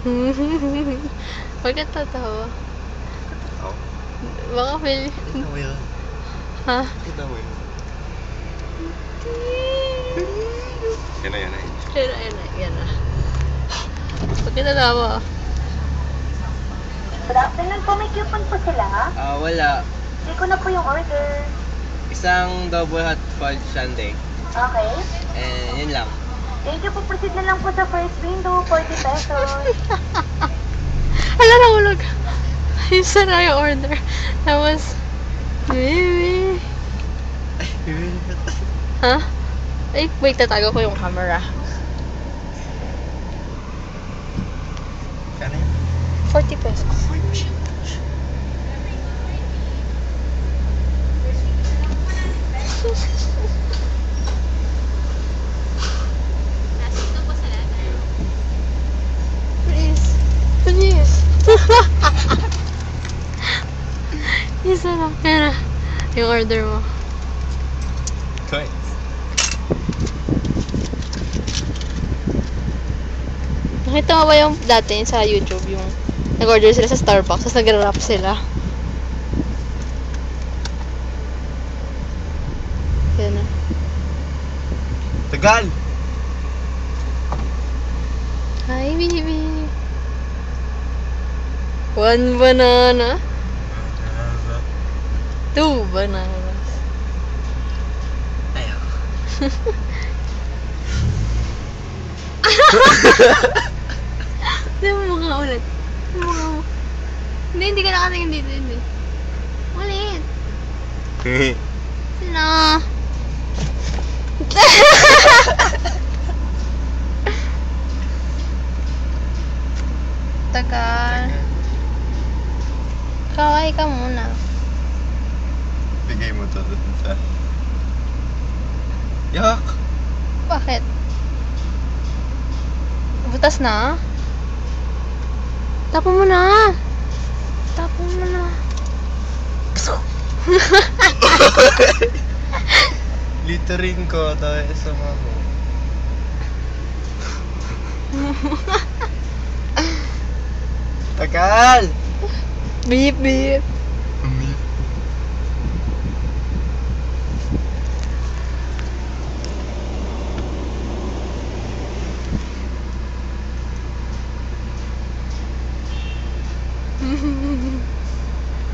Huwag ka tatawa. Ako? Baka feel... Kita mo yun. Ha? Kita mo yun. Yan na, yan na. Yan na. Huwag ka tatawa. Good afternoon po, may coupon po sila. Wala. Hindi ko na po yung order. Isang double hot fudge sundae. Okay. Yun lang. Thank you po, proceed na lang po sa first window, 40 pesos. Hala, nahulog. Isa na yung order. Tapos, baby. Ha? Ay, wait, tatago ko yung camera. Kano yun? 40 pesos. Please. Please. Isa lang. Yan na. Yung order mo. Thanks. Nakita mo ba yung dati sa YouTube, yung nag-order sila sa Starbucks, tapos nag-wrap sila. Yan na. Tagal! Hi, baby. 1 banana. 2 bananas. Ayaw. Hindi mo mukha ulit. Mukha mo. Hindi ka nakatingin dito, hindi. Ulit. Sino? Tagal. Kaway ka muna. Bigay mo to dun sa... Yak! Bakit? Butas na? Tapon mo na. Tapon mo na. Littering ko tayo sa mamo. Tagal! Beep, beep.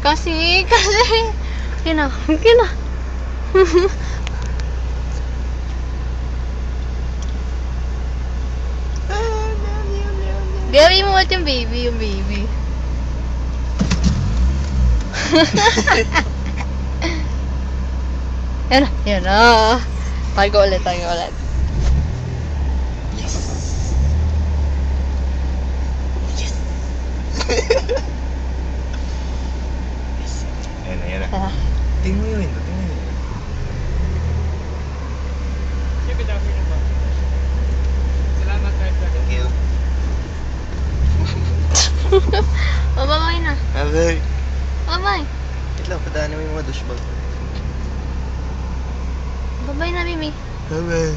Kasi. Okay na. Gawin mo yung baby. Yan na. Tago ulit. Yes! Yan na. Ah. Tingnan mo yun, tingnan mo yun. Salamat, Thank you. Bye-bye na. Bye-bye. Bye-bye. Wait lang, padaanin mo yung mga douchebag. Bye-bye na, Mimi. Bye-bye.